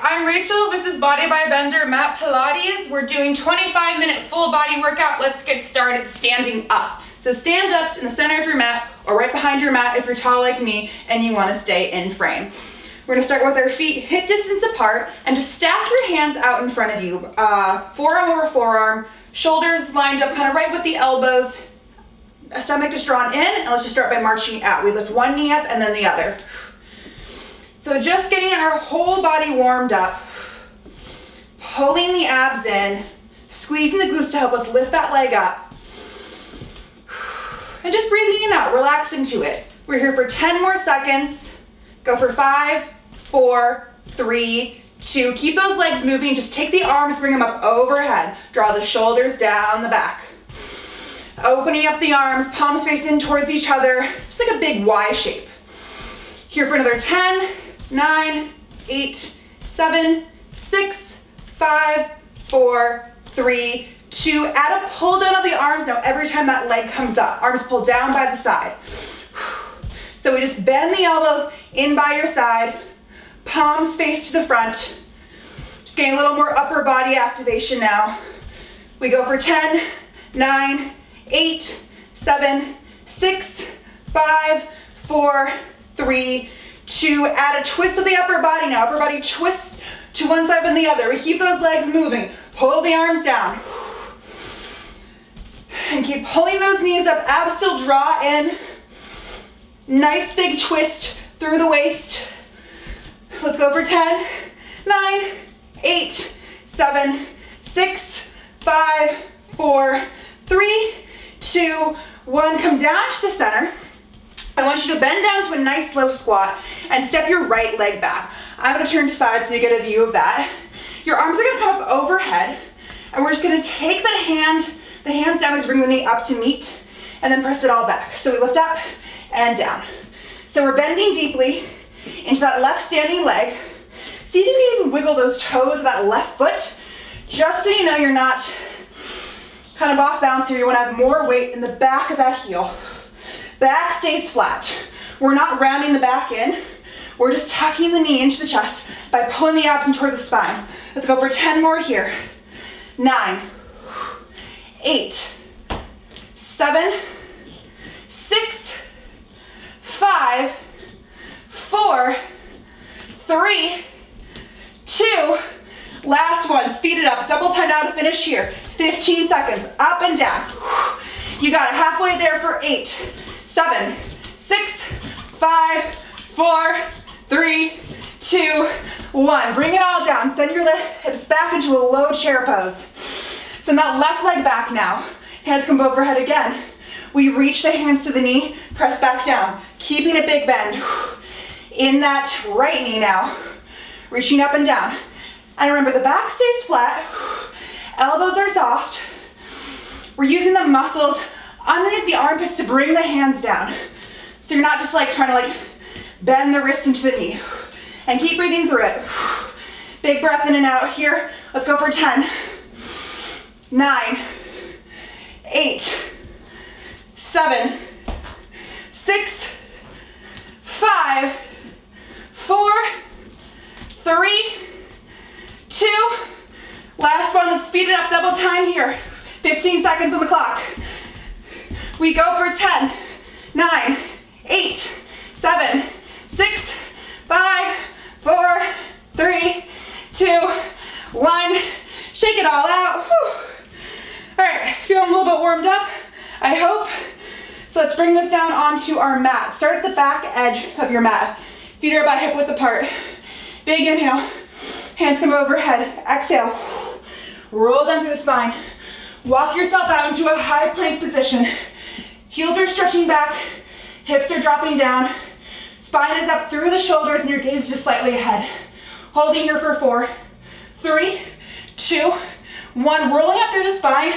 I'm Rachel. This is Body by Bender Mat Pilates. We're doing 25-minute full body workout. Let's get started standing up. So stand up in the center of your mat or right behind your mat if you're tall like me and you want to stay in frame. We're going to start with our feet hip distance apart and just stack your hands out in front of you. Forearm over forearm, shoulders lined up kind of right with the elbows. Stomach is drawn in, and let's just start by marching out. We lift one knee up and then the other. So just getting our whole body warmed up, pulling the abs in, squeezing the glutes to help us lift that leg up, and just breathing in and out, relax into it. We're here for 10 more seconds. Go for 5, 4, 3, 2. Keep those legs moving. Just take the arms, bring them up overhead. Draw the shoulders down the back. Opening up the arms, palms face in towards each other, just like a big Y shape. Here for another 10, 9, 8, 7, 6, 5, 4, 3, 2. Add a pull down of the arms now every time that leg comes up. Arms pull down by the side. So we just bend the elbows in by your side, palms face to the front. Just getting a little more upper body activation now. We go for 10, 9, 8, 7, 6, 5, 4, 3, 2. Add a twist of the upper body now. Upper body twists to one side and the other. We keep those legs moving. Pull the arms down. And keep pulling those knees up. Abs still draw in. Nice big twist through the waist. Let's go for 10, 9, 8, 7, 6, 5, 4, 3, 2, 1. Come down to the center. I want you to bend down to a nice low squat and step your right leg back. I'm going to turn to side so you get a view of that. Your arms are going to come up overhead, and we're just going to take the hands down as we bring the knee up to meet, and then press it all back. So we lift up and down. So we're bending deeply into that left standing leg. See if you can even wiggle those toes of that left foot, just so you know you're not kind of off balance here. You want to have more weight in the back of that heel. Back stays flat. We're not rounding the back in. We're just tucking the knee into the chest by pulling the abs in toward the spine. Let's go for 10 more here. 9, 8, 7, 6, 5, 4, 3, 2. Last one. Speed it up. Double time now to finish here. 15 seconds. Up and down. You got it. Halfway there for 8, 7, 6, 5, 4, 3, 2, 1. Bring it all down. Send your hips back into a low chair pose. Send that left leg back now. Hands come overhead again. We reach the hands to the knee, press back down, keeping a big bend. In that right knee now, reaching up and down. And remember, the back stays flat, elbows are soft. We're using the muscles underneath the armpits to bring the hands down. So you're not just like trying to like bend the wrist into the knee. And keep breathing through it. Big breath in and out here. Let's go for 10, 9, 8, 7, 6, 5, 4, 3, 2. Last one, let's speed it up, double time here. 15 seconds on the clock. We go for 10, 9, 8, 7, 6, 5, 4, 3, 2, 1. Shake it all out. Whew. All right, feeling a little bit warmed up, I hope. So let's bring this down onto our mat. Start at the back edge of your mat. Feet are about hip width apart. Big inhale. Hands come overhead. Exhale. Roll down through the spine. Walk yourself out into a high plank position. Heels are stretching back. Hips are dropping down. Spine is up through the shoulders and your gaze is just slightly ahead. Holding here for 4, 3, 2, 1. Rolling up through the spine.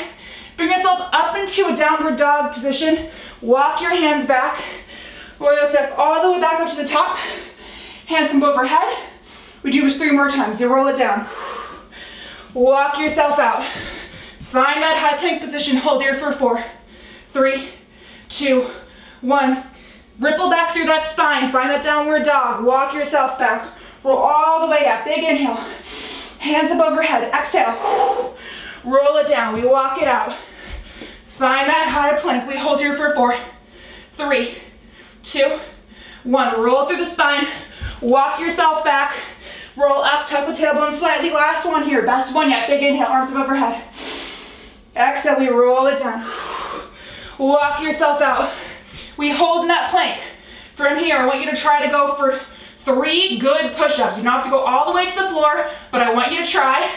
Bring yourself up into a downward dog position. Walk your hands back. Roll your step all the way back up to the top. Hands come overhead. We do this 3 more times. You roll it down. Walk yourself out. Find that high plank position. Hold here for 4, 3, 2, 1. Ripple back through that spine. Find that downward dog. Walk yourself back. Roll all the way up, big inhale. Hands up overhead, exhale. Roll it down, we walk it out. Find that high plank, we hold here for 4, 3, 2, 1. Roll through the spine, walk yourself back. Roll up, tuck the tailbone slightly. Last one here, best one yet. Big inhale, arms up overhead. Exhale, we roll it down. Walk yourself out. We hold in that plank. From here, I want you to try to go for 3 good push-ups. You don't have to go all the way to the floor, but I want you to try.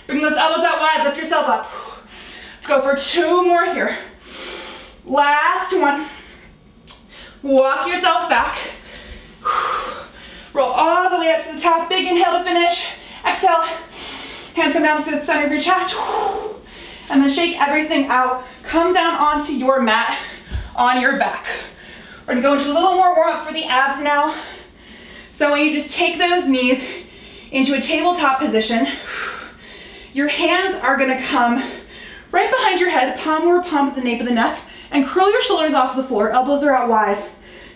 Bring those elbows out wide, lift yourself up. Let's go for 2 more here. Last one. Walk yourself back. Roll all the way up to the top. Big inhale to finish. Exhale. Hands come down to the center of your chest. And then shake everything out. Come down onto your mat on your back. We're gonna go into a little more warm up for the abs now. So I want you to just take those knees into a tabletop position. Your hands are gonna come right behind your head, palm over palm at the nape of the neck, and curl your shoulders off the floor. Elbows are out wide.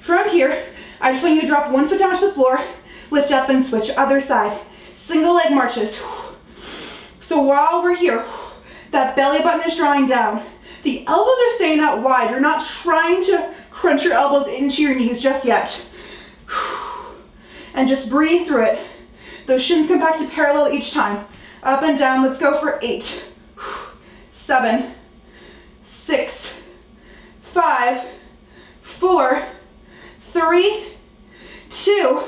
From here, I just want you to drop 1 foot down to the floor, lift up and switch, other side. Single leg marches. So while we're here, that belly button is drawing down. The elbows are staying out wide. You're not trying to crunch your elbows into your knees just yet. And just breathe through it. Those shins come back to parallel each time. Up and down, let's go for 8, 7, 6, 5, 4, 3, 2,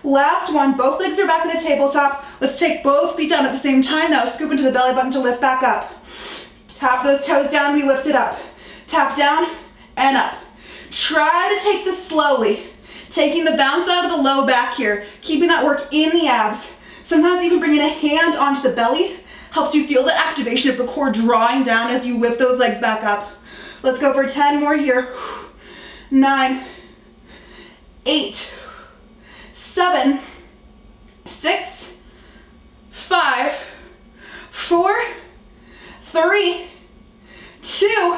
last one. Both legs are back in a tabletop. Let's take both feet down at the same time now. Scoop into the belly button to lift back up. Tap those toes down, we lift it up. Tap down and up. Try to take this slowly. Taking the bounce out of the low back here. Keeping that work in the abs. Sometimes even bringing a hand onto the belly helps you feel the activation of the core drawing down as you lift those legs back up. Let's go for 10 more here. 9, 8, 7, 6, 5, 4, 3, 2,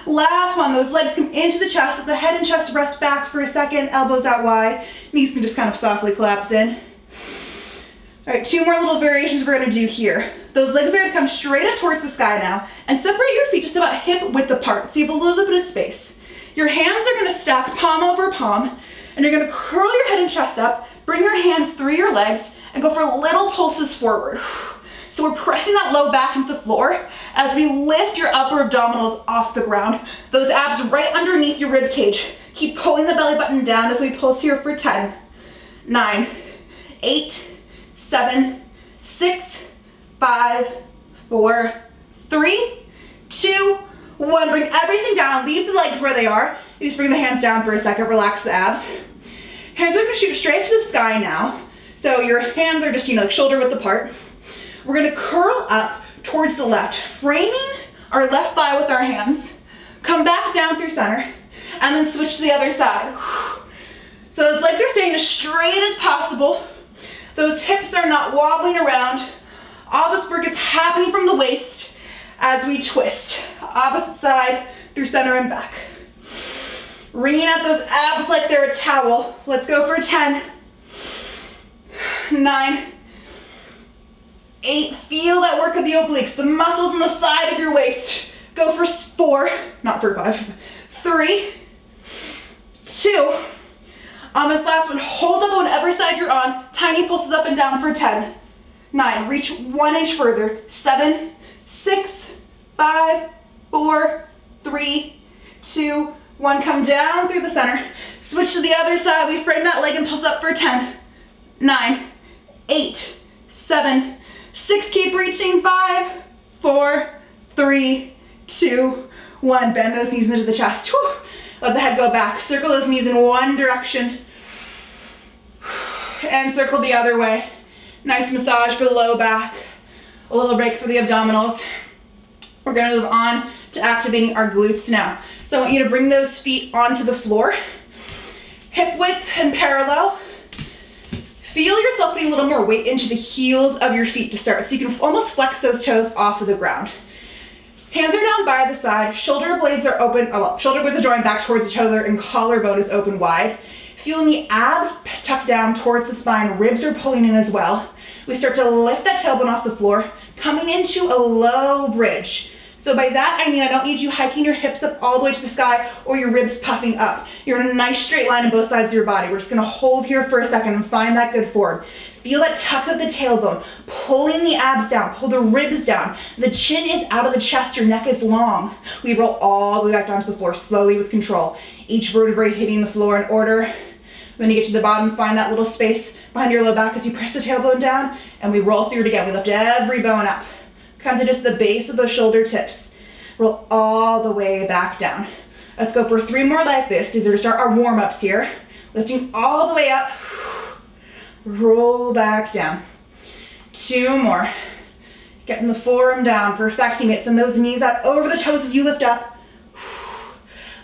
last one. Those legs come into the chest, let the head and chest rest back for a second, elbows out wide, knees can just kind of softly collapse in. All right, 2 more little variations we're gonna do here. Those legs are gonna come straight up towards the sky now and separate your feet just about hip width apart so you have a little bit of space. Your hands are gonna stack palm over palm and you're gonna curl your head and chest up, bring your hands through your legs and go for little pulses forward. So we're pressing that low back into the floor as we lift your upper abdominals off the ground. Those abs right underneath your rib cage. Keep pulling the belly button down as we pulse here for 10, 9, 8, 7, 6, 5, 4, 3, 2, 1. Bring everything down, leave the legs where they are. You just bring the hands down for a second, relax the abs. Hands are gonna shoot straight to the sky now. So your hands are just, like shoulder width apart. We're gonna curl up towards the left, framing our left thigh with our hands. Come back down through center, and then switch to the other side. So those legs are staying as straight as possible. Those hips are not wobbling around. All this work is happening from the waist as we twist. Opposite side through center and back. Wringing out those abs like they're a towel. Let's go for 10, 9, 8, feel that work of the obliques, the muscles on the side of your waist. Go for 4, not for 5, 3, 2, on this last one, hold up on every side you're on, tiny pulses up and down for 10, 9, reach 1 inch further, 7, 6, 5, 4, 3, 2, 1, come down through the center, switch to the other side, we frame that leg and pulse up for 10, 9, 8, 7, 6, keep reaching, 5, 4, 3, 2, 1. Bend those knees into the chest. Whew. Let the head go back. Circle those knees in one direction. And circle the other way. Nice massage for the low back. A little break for the abdominals. We're gonna move on to activating our glutes now. So I want you to bring those feet onto the floor. Hip width and parallel. Feel yourself putting a little more weight into the heels of your feet to start, so you can almost flex those toes off of the ground. Hands are down by the side, shoulder blades are open, shoulder blades are drawing back towards each other and collarbone is open wide. Feeling the abs tuck down towards the spine, ribs are pulling in as well. We start to lift that tailbone off the floor, coming into a low bridge. So by that, I mean I don't need you hiking your hips up all the way to the sky or your ribs puffing up. You're in a nice straight line on both sides of your body. We're just gonna hold here for a second and find that good form. Feel that tuck of the tailbone, pulling the abs down, pull the ribs down. The chin is out of the chest, your neck is long. We roll all the way back down to the floor, slowly with control. Each vertebrae hitting the floor in order. When you get to the bottom, find that little space behind your low back as you press the tailbone down, and we roll through it again. We lift every bone up. Come to just the base of those shoulder tips. Roll all the way back down. Let's go for 3 more like this. These are to start our warm-ups here. Lifting all the way up. Roll back down. 2 more. Getting the forearm down, perfecting it. Send those knees out over the toes as you lift up.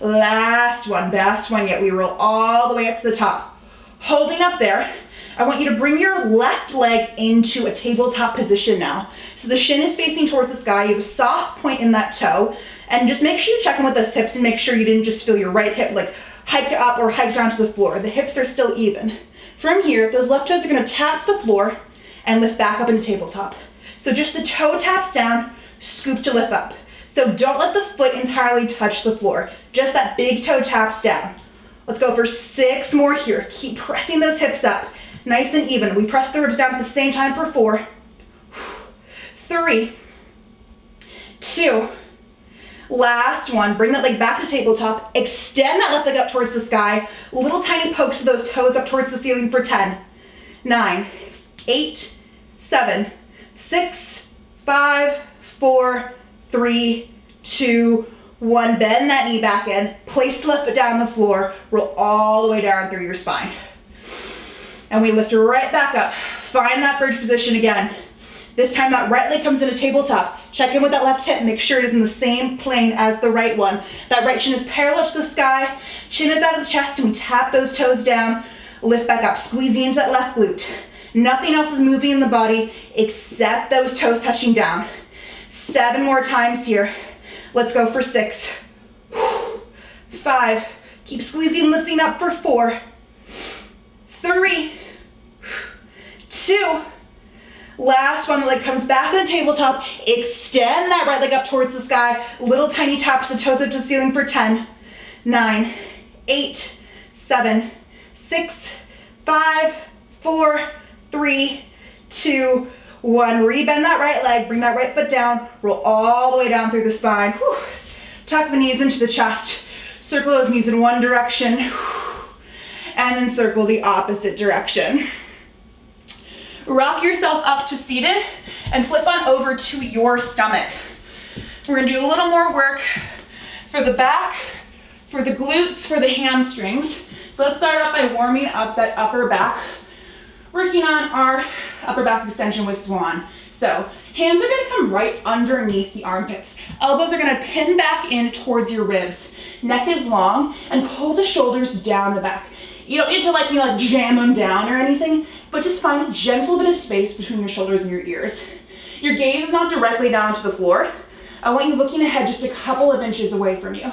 Last one, best one yet. We roll all the way up to the top. Holding up there, I want you to bring your left leg into a tabletop position now. So the shin is facing towards the sky. You have a soft point in that toe. And just make sure you check in with those hips and make sure you didn't just feel your right hip like hike up or hike down to the floor. The hips are still even. From here, those left toes are gonna tap to the floor and lift back up into tabletop. So just the toe taps down, scoop to lift up. So don't let the foot entirely touch the floor. Just that big toe taps down. Let's go for 6 more here. Keep pressing those hips up, nice and even. We press the ribs down at the same time for 4, 3, 2, last one. Bring that leg back to tabletop. Extend that left leg up towards the sky. Little tiny pokes of those toes up towards the ceiling for 10, 9, 8, 7, 6, 5, 4, 3, 2, 1. Bend that knee back in. Place the left foot down on the floor. Roll all the way down through your spine. And we lift right back up. Find that bridge position again. This time that right leg comes into tabletop. Check in with that left hip. Make sure it is in the same plane as the right one. That right shin is parallel to the sky. Chin is out of the chest, and we tap those toes down. Lift back up. Squeezing into that left glute. Nothing else is moving in the body except those toes touching down. 7 more times here. Let's go for 6, 5. Keep squeezing, lifting up for 4, 3, 2. Last one, the leg comes back on the tabletop. Extend that right leg up towards the sky. Little tiny taps the toes up to the ceiling for 10, 9, 8, 7, 6, 5, 4, 3, 2, 1. Rebend that right leg, bring that right foot down, roll all the way down through the spine. Whew. Tuck the knees into the chest. Circle those knees in one direction, and then circle the opposite direction. Rock yourself up to seated and flip on over to your stomach. We're gonna do a little more work for the back, for the glutes, for the hamstrings. So let's start out by warming up that upper back, working on our upper back extension with swan. So hands are gonna come right underneath the armpits. Elbows are gonna pin back in towards your ribs. Neck is long, and pull the shoulders down the back. You don't need to jam them down or anything, but just find a gentle bit of space between your shoulders and your ears. Your gaze is not directly down to the floor. I want you looking ahead just a couple of inches away from you.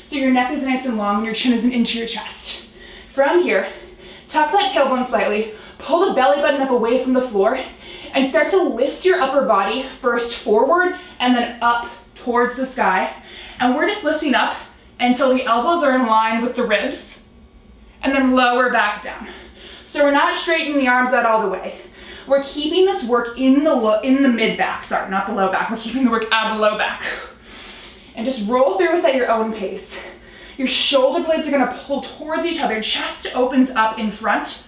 So your neck is nice and long and your chin isn't into your chest. From here, tuck that tailbone slightly, pull the belly button up away from the floor, and start to lift your upper body first forward and then up towards the sky. And we're just lifting up until the elbows are in line with the ribs, and then lower back down. So we're not straightening the arms out all the way. We're keeping this work in the mid back, sorry, not the low back. We're keeping the work out of the low back. And just roll through this at your own pace. Your shoulder blades are gonna pull towards each other. Chest opens up in front.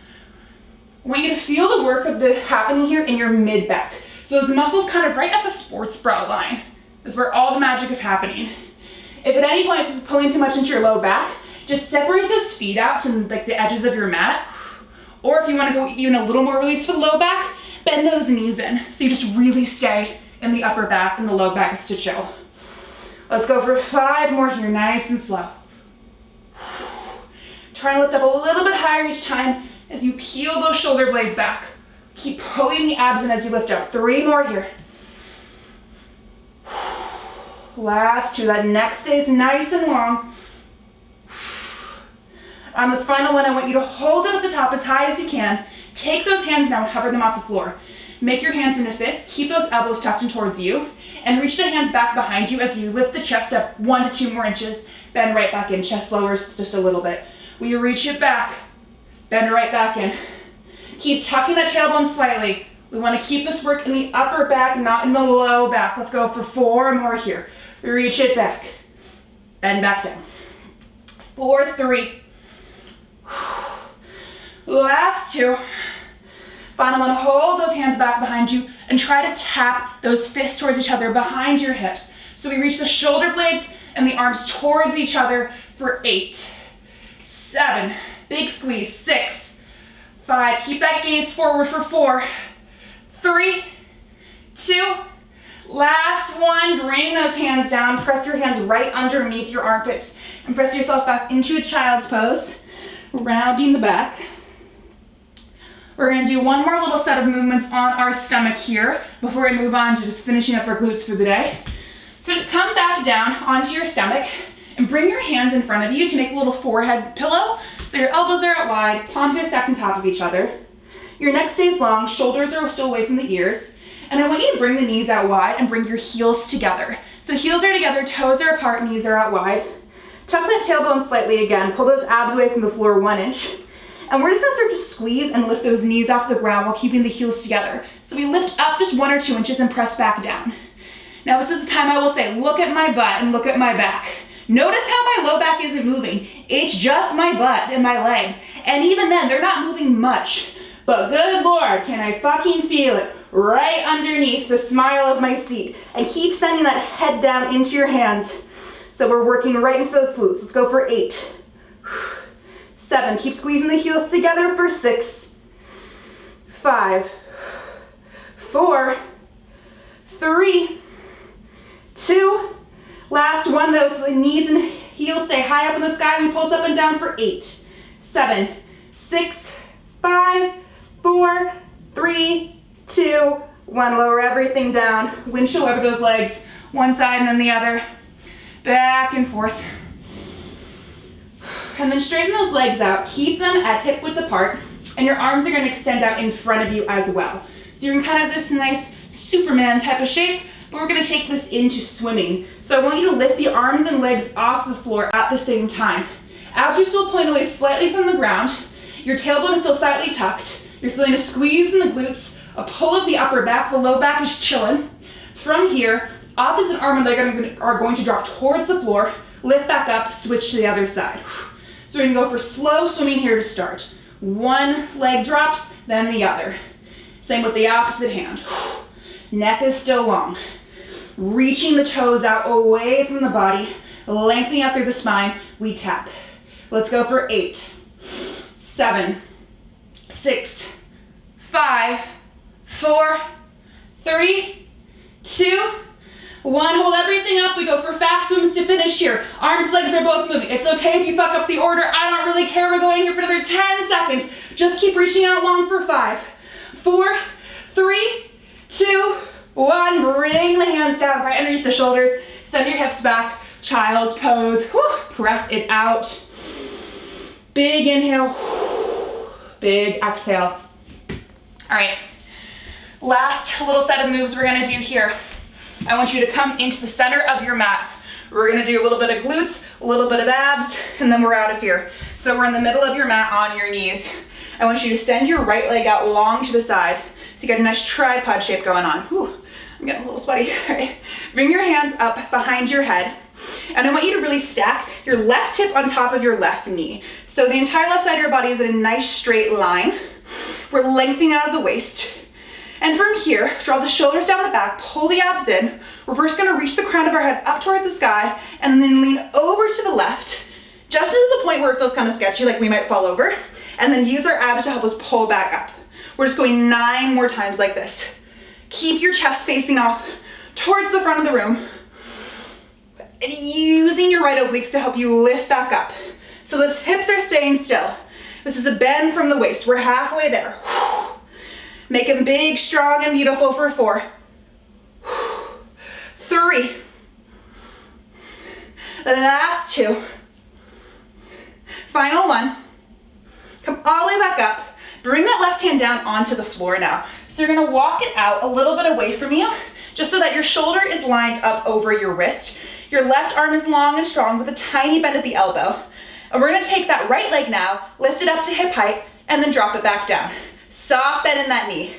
I want you to feel the work of the happening here in your mid back. So those muscles kind of right at the sports bra line. This is where all the magic is happening. If at any point this is pulling too much into your low back, just separate those feet out to the edges of your mat. Or if you want to go even a little more release for the low back, bend those knees in. So you just really stay in the upper back and the low back gets to chill. Let's go for 5 more here, nice and slow. Try and lift up a little bit higher each time as you peel those shoulder blades back. Keep pulling the abs in as you lift up. 3 more here. Last 2, that neck stays nice and long. On this final one, I want you to hold it at the top as high as you can. Take those hands now and hover them off the floor. Make your hands into fists, keep those elbows tucked in towards you, and reach the hands back behind you as you lift the chest up 1 to 2 more inches. Bend right back in, chest lowers just a little bit. We reach it back, bend right back in. Keep tucking that tailbone slightly. We want to keep this work in the upper back, not in the low back. Let's go for 4 more here. We reach it back, bend back down. 4, 3. Last 2. Final one, hold those hands back behind you and try to tap those fists towards each other behind your hips. So we reach the shoulder blades and the arms towards each other for 8, 7, big squeeze, 6, 5, keep that gaze forward for 4, 3, 2, last one, bring those hands down, press your hands right underneath your armpits and press yourself back into a child's pose, rounding the back. We're gonna do one more little set of movements on our stomach here before we move on to just finishing up our glutes for the day. So just come back down onto your stomach and bring your hands in front of you to make a little forehead pillow. So your elbows are out wide, palms are stacked on top of each other. Your neck stays long, shoulders are still away from the ears. And I want you to bring the knees out wide and bring your heels together. So heels are together, toes are apart, knees are out wide. Tuck that tailbone slightly again, pull those abs away from the floor 1 inch. And we're just gonna start to squeeze and lift those knees off the ground while keeping the heels together. So we lift up just 1 or 2 inches and press back down. Now this is the time I will say, look at my butt and look at my back. Notice how my low back isn't moving. It's just my butt and my legs. And even then, they're not moving much. But good Lord, can I fucking feel it right underneath the smile of my seat. And keep sending that head down into your hands. So we're working right into those glutes. Let's go for 8. 7, keep squeezing the heels together for 6, 5, 4, 3, 2, last one, those knees and heels stay high up in the sky. We pulse up and down for 8, 7, 6, 5, 4, 3, 2, 1. Lower everything down. Windshield over those legs, one side and then the other, back and forth. And then straighten those legs out, keep them at hip width apart, and your arms are gonna extend out in front of you as well. So you're in kind of this nice Superman type of shape, but we're gonna take this into swimming. So I want you to lift the arms and legs off the floor at the same time. Abs are still pulling away slightly from the ground. Your tailbone is still slightly tucked. You're feeling a squeeze in the glutes, a pull of the upper back, the low back is chilling. From here, opposite arm and leg are going to drop towards the floor, lift back up, switch to the other side. So we're gonna go for slow swimming here to start. One leg drops, then the other. Same with the opposite hand. Neck is still long. Reaching the toes out away from the body, lengthening out through the spine, we tap. Let's go for 8, 7, 6, 5, 4, 3, 2, 1, hold everything up. We go for fast swims to finish here. Arms, legs are both moving. It's okay if you fuck up the order. I don't really care. We're going here for another 10 seconds. Just keep reaching out long for 5, 4, 3, 2, 1. Bring the hands down right underneath the shoulders. Send your hips back. Child's pose. Whew. Press it out. Big inhale. Big exhale. All right. Last little set of moves we're gonna do here. I want you to come into the center of your mat. We're gonna do a little bit of glutes, a little bit of abs, and then we're out of here. So we're in the middle of your mat on your knees. I want you to send your right leg out long to the side so you get a nice tripod shape going on. Whew, I'm getting a little sweaty. All right. Bring your hands up behind your head. And I want you to really stack your left hip on top of your left knee. So the entire left side of your body is in a nice straight line. We're lengthening out of the waist. And from here, draw the shoulders down the back, pull the abs in. We're first gonna reach the crown of our head up towards the sky and then lean over to the left, just to the point where it feels kind of sketchy, like we might fall over, and then use our abs to help us pull back up. We're just going 9 more times like this. Keep your chest facing off towards the front of the room, and using your right obliques to help you lift back up. So those hips are staying still. This is a bend from the waist. We're halfway there. Make them big, strong, and beautiful for 4, 3, the last 2, final 1. Come all the way back up. Bring that left hand down onto the floor now. So you're gonna walk it out a little bit away from you, just so that your shoulder is lined up over your wrist. Your left arm is long and strong with a tiny bend at the elbow. And we're gonna take that right leg now, lift it up to hip height, and then drop it back down. Soft bend in that knee.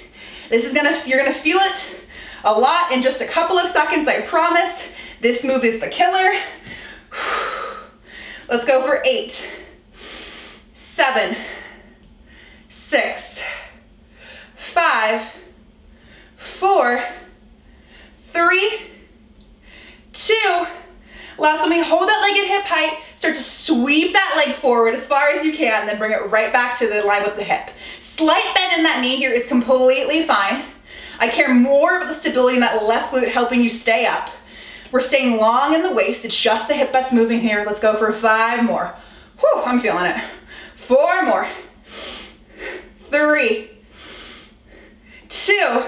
You're gonna feel it a lot in just a couple of seconds, I promise. This move is the killer. Let's go for 8, 7, 6, 5, 4, 3, 2. Last one, we hold that leg at hip height, start to sweep that leg forward as far as you can, then bring it right back to the line with the hip. Slight bend in that knee here is completely fine. I care more about the stability in that left glute helping you stay up. We're staying long in the waist, it's just the hip that's moving here. Let's go for 5 more. Whew, I'm feeling it. 4 more. 3, 2.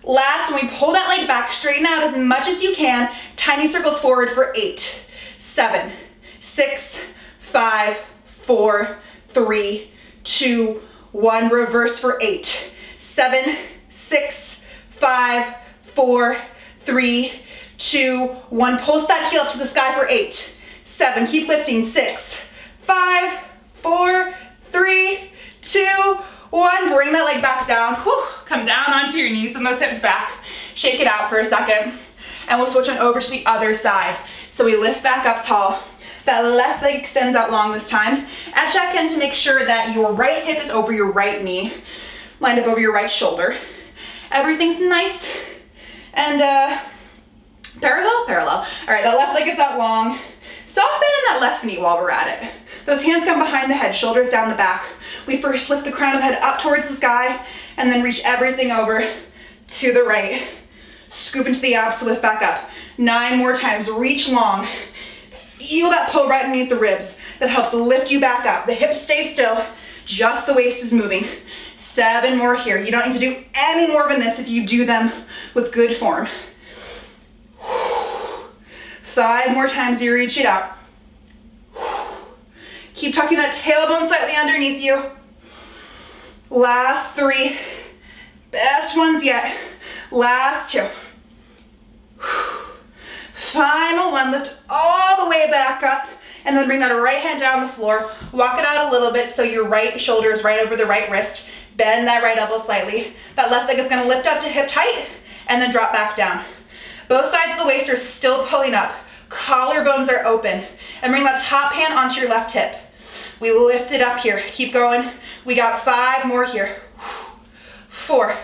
Last, when we pull that leg back, straighten out as much as you can. Tiny circles forward for 8, 7, 6, 5, 4, 3, 2, 1. Reverse for 8, 7, 6, 5, 4, 3, 2, 1. Pulse that heel up to the sky for 8, 7. Keep lifting. 6, 5, 4, 3, 2, 1. Bring that leg back down. Whew. Come down onto your knees and those hips back. Shake it out for a second. And we'll switch on over to the other side. So we lift back up tall. That left leg extends out long this time. And check in to make sure that your right hip is over your right knee, lined up over your right shoulder. Everything's nice and parallel. All right, that left leg is out long. Soft bend in that left knee while we're at it. Those hands come behind the head, shoulders down the back. We first lift the crown of the head up towards the sky and then reach everything over to the right. Scoop into the abs to lift back up. 9 more times, reach long. Feel that pull right underneath the ribs. That helps lift you back up. The hips stay still, just the waist is moving. 7 more here. You don't need to do any more than this if you do them with good form. 5 more times, you reach it out. Keep tucking that tailbone slightly underneath you. Last 3. Best ones yet. Last 2. Final one, lift all the way back up and then bring that right hand down the floor. Walk it out a little bit so your right shoulder is right over the right wrist. Bend that right elbow slightly. That left leg is gonna lift up to hip height and then drop back down. Both sides of the waist are still pulling up. Collarbones are open. And bring that top hand onto your left hip. We lift it up here. Keep going. We got 5 more here. 4.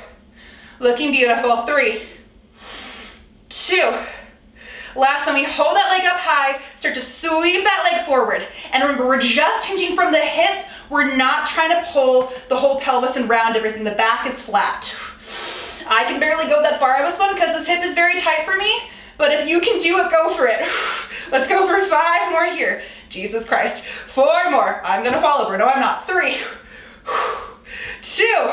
Looking beautiful. 3, 2. Last one, we hold that leg up high, start to sweep that leg forward. And remember, we're just hinging from the hip. We're not trying to pull the whole pelvis and round everything. The back is flat. I can barely go that far on this one because this hip is very tight for me, but if you can do it, go for it. Let's go for 5 more here. Jesus Christ. 4 more. I'm gonna fall over. No, I'm not. 3, 2.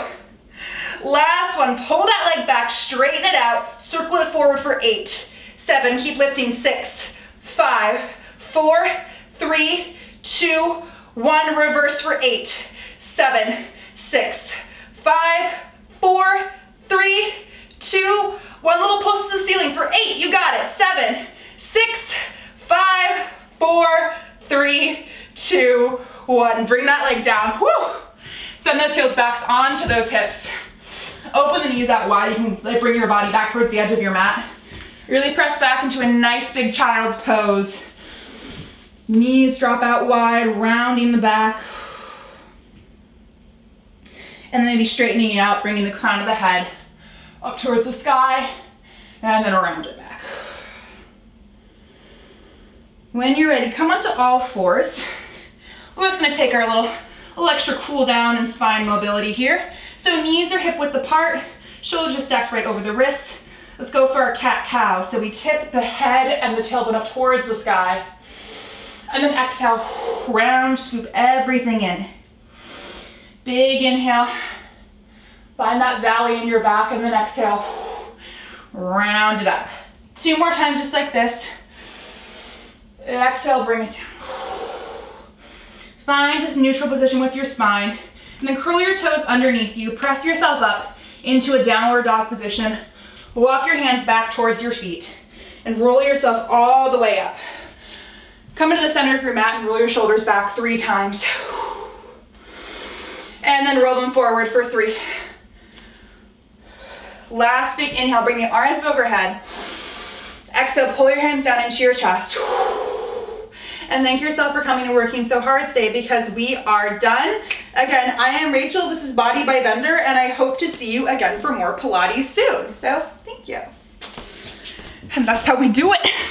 Last one, pull that leg back, straighten it out, circle it forward for 8, 7, keep lifting. 6, 5, 4, 3, 2, 1. Reverse for 8, 7, 6, 5, 4, 3, 2, 1. Little pulse to the ceiling for 8. You got it. 7, 6, 5, 4, 3, 2, 1. Bring that leg down. Whew. Send those heels back onto those hips. Open the knees out wide. You can bring your body back towards the edge of your mat. Really press back into a nice big child's pose. Knees drop out wide, rounding the back. And then maybe straightening it out, bringing the crown of the head up towards the sky, and then around it back. When you're ready, come onto all fours. We're just gonna take our little extra cool down and spine mobility here. So knees are hip width apart, shoulders are stacked right over the wrists. Let's go for our cat-cow. So we tip the head and the tailbone up towards the sky. And then exhale, round, scoop everything in. Big inhale. Find that valley in your back, and then exhale, round it up. 2 more times just like this. Exhale, bring it down. Find this neutral position with your spine, and then curl your toes underneath you. Press yourself up into a downward dog position. Walk your hands back towards your feet and roll yourself all the way up. Come into the center of your mat and roll your shoulders back 3 times. And then roll them forward for 3. Last big inhale, bring the arms overhead. Exhale, pull your hands down into your chest. And thank yourself for coming and working so hard today, because we are done. Again, I am Rachel, this is Body by Bender, and I hope to see you again for more Pilates soon. So, thank you. And that's how we do it.